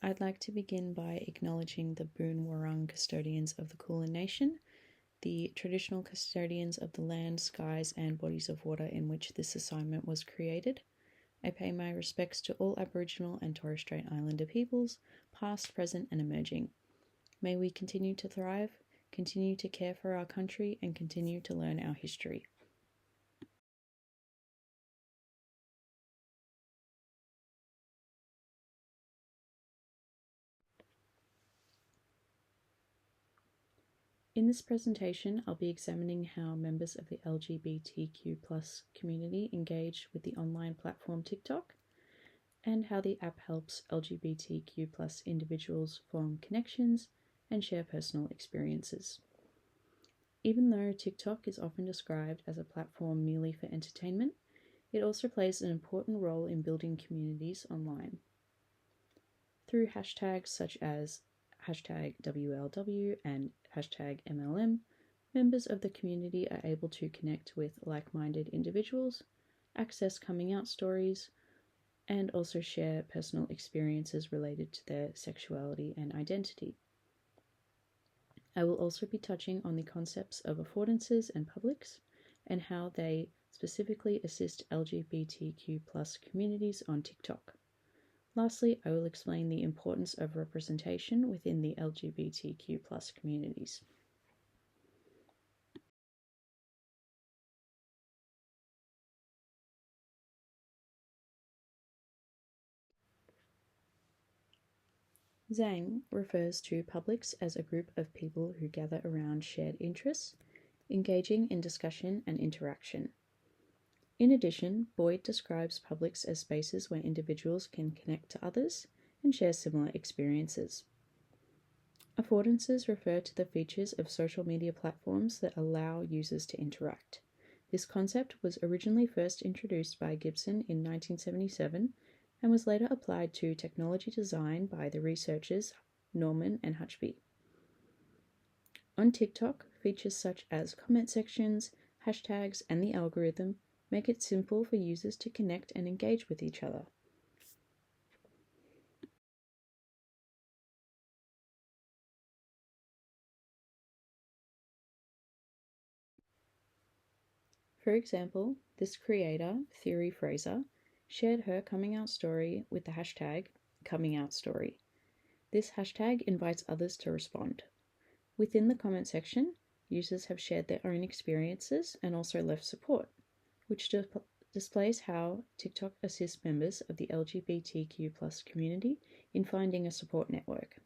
I'd like to begin by acknowledging the Boon Wurrung custodians of the Kulin Nation, the traditional custodians of the land, skies, and bodies of water in which this assignment was created. I pay my respects to all Aboriginal and Torres Strait Islander peoples, past, present, and emerging. May we continue to thrive, continue to care for our country, and continue to learn our history. In this presentation, I'll be examining how members of the LGBTQ+ community engage with the online platform TikTok, and how the app helps LGBTQ+ individuals form connections and share personal experiences. Even though TikTok is often described as a platform merely for entertainment, it also plays an important role in building communities online. Through hashtags such as #WLW and #MLM, members of the community are able to connect with like-minded individuals, access coming out stories, and also share personal experiences related to their sexuality and identity. I will also be touching on the concepts of affordances and publics and how they specifically assist LGBTQ+ communities on TikTok. Lastly, I will explain the importance of representation within the LGBTQ+ communities. Zhang refers to publics as a group of people who gather around shared interests, engaging in discussion and interaction. In addition, Boyd describes publics as spaces where individuals can connect to others and share similar experiences. Affordances refer to the features of social media platforms that allow users to interact. This concept was originally first introduced by Gibson in 1977 and was later applied to technology design by the researchers Norman and Hutchby. On TikTok, features such as comment sections, hashtags, and the algorithm make it simple for users to connect and engage with each other. For example, this creator, Theory Fraser, shared her coming out story with the hashtag #ComingOutStory. This hashtag invites others to respond. Within the comment section, users have shared their own experiences and also left support, which displays how TikTok assists members of the LGBTQ+ community in finding a support network.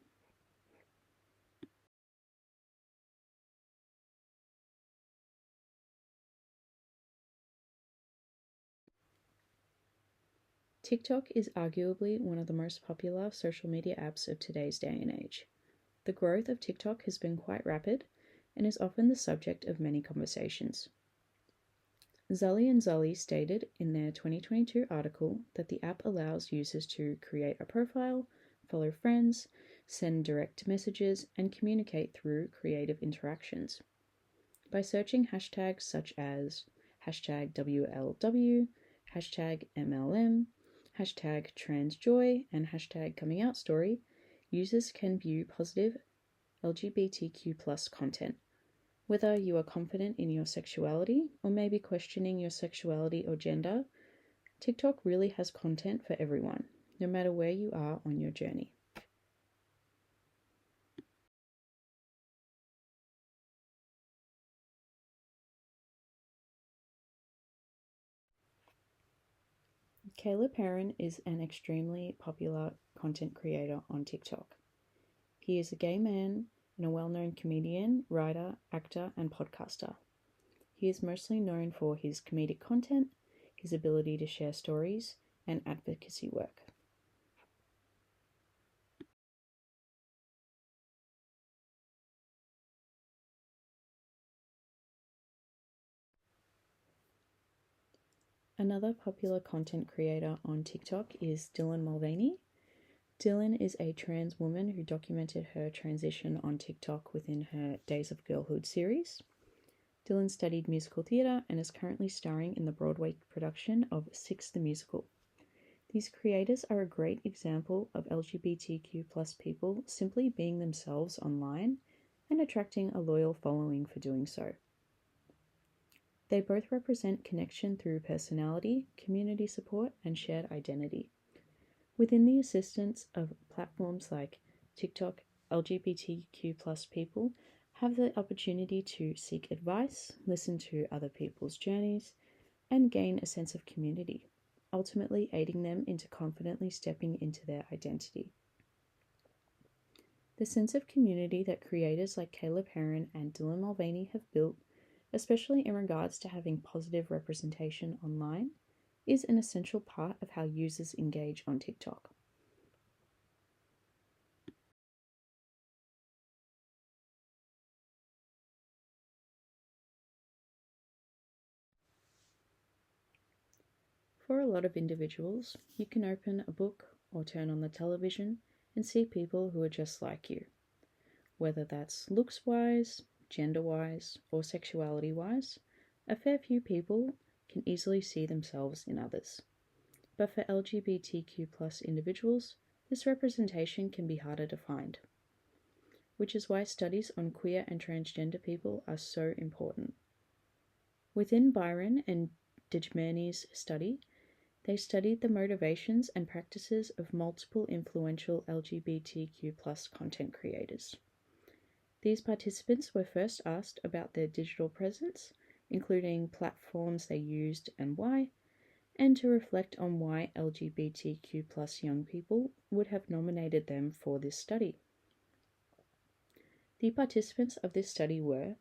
TikTok is arguably one of the most popular social media apps of today's day and age. The growth of TikTok has been quite rapid and is often the subject of many conversations. Zully and Zully stated in their 2022 article that the app allows users to create a profile, follow friends, send direct messages, and communicate through creative interactions. By searching hashtags such as #WLW, #MLM, #transjoy, and #ComingOutStory, users can view positive LGBTQ+ content. Whether you are confident in your sexuality or maybe questioning your sexuality or gender, TikTok really has content for everyone, no matter where you are on your journey. Caleb Perrin is an extremely popular content creator on TikTok. He is a gay man and a well-known comedian, writer, actor, and podcaster. He is mostly known for his comedic content, his ability to share stories, and advocacy work. Another popular content creator on TikTok is Dylan Mulvaney. Dylan is a trans woman who documented her transition on TikTok within her Days of Girlhood series. Dylan studied musical theatre and is currently starring in the Broadway production of Six the Musical. These creators are a great example of LGBTQ plus people simply being themselves online and attracting a loyal following for doing so. They both represent connection through personality, community support, and shared identity. Within the assistance of platforms like TikTok, LGBTQ plus people have the opportunity to seek advice, listen to other people's journeys, and gain a sense of community, ultimately aiding them into confidently stepping into their identity. The sense of community that creators like Caleb Heron and Dylan Mulvaney have built, especially in regards to having positive representation online, is an essential part of how users engage on TikTok. For a lot of individuals, you can open a book or turn on the television and see people who are just like you. Whether that's looks-wise, gender-wise, or sexuality-wise, a fair few people can easily see themselves in others. But for LGBTQ plus individuals, this representation can be harder to find, which is why studies on queer and transgender people are so important. Within Byron and Dijmani's study, they studied the motivations and practices of multiple influential LGBTQ plus content creators. These participants were first asked about their digital presence, including platforms they used and why, and to reflect on why LGBTQ plus young people would have nominated them for this study. The participants of this study were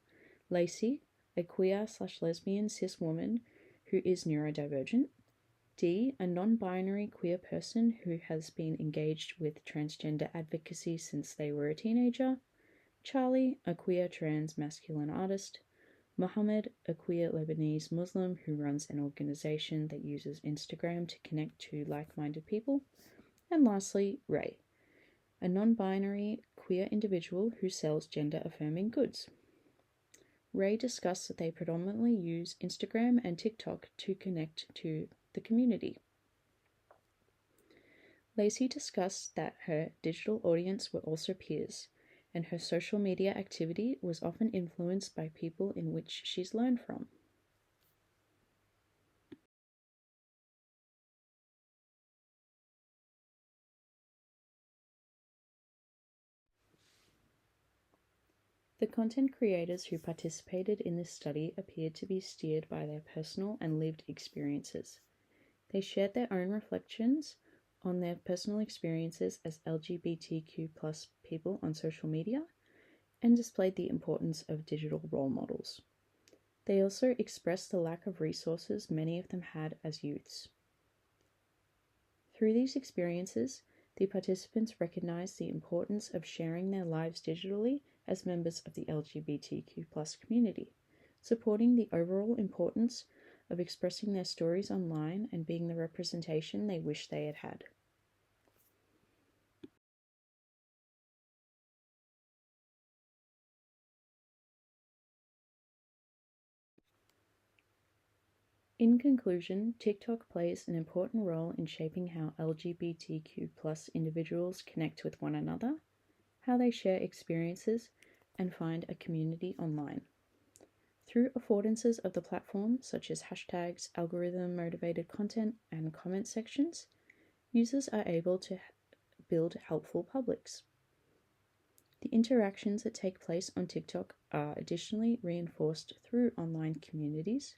Lacey, a queer/lesbian cis woman who is neurodivergent, D, a non-binary queer person who has been engaged with transgender advocacy since they were a teenager, Charlie, a queer trans masculine artist, Mohammed, a queer Lebanese Muslim who runs an organization that uses Instagram to connect to like-minded people, and lastly, Ray, a non-binary queer individual who sells gender-affirming goods. Ray discussed that they predominantly use Instagram and TikTok to connect to the community. Lacey discussed that her digital audience were also peers, and her social media activity was often influenced by people in which she's learned from. The content creators who participated in this study appeared to be steered by their personal and lived experiences. They shared their own reflections on their personal experiences as LGBTQ plus people on social media and displayed the importance of digital role models. They also expressed the lack of resources many of them had as youths. Through these experiences, the participants recognized the importance of sharing their lives digitally as members of the LGBTQ plus community, supporting the overall importance of expressing their stories online and being the representation they wish they had had. In conclusion, TikTok plays an important role in shaping how LGBTQ plus individuals connect with one another, how they share experiences, and find a community online. Through affordances of the platform, such as hashtags, algorithm-motivated content, and comment sections, users are able to build helpful publics. The interactions that take place on TikTok are additionally reinforced through online communities,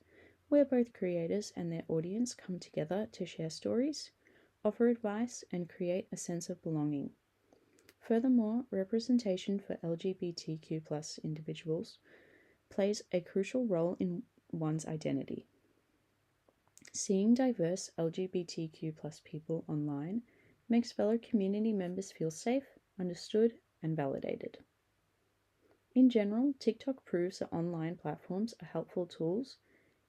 where both creators and their audience come together to share stories, offer advice, and create a sense of belonging. Furthermore, representation for LGBTQ plus individuals plays a crucial role in one's identity. Seeing diverse LGBTQ plus people online makes fellow community members feel safe, understood, and validated. In general, TikTok proves that online platforms are helpful tools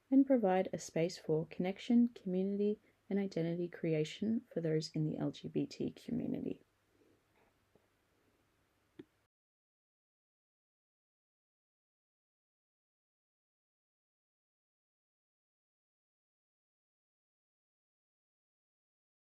and provide a space for connection, community, and identity creation for those in the LGBT community.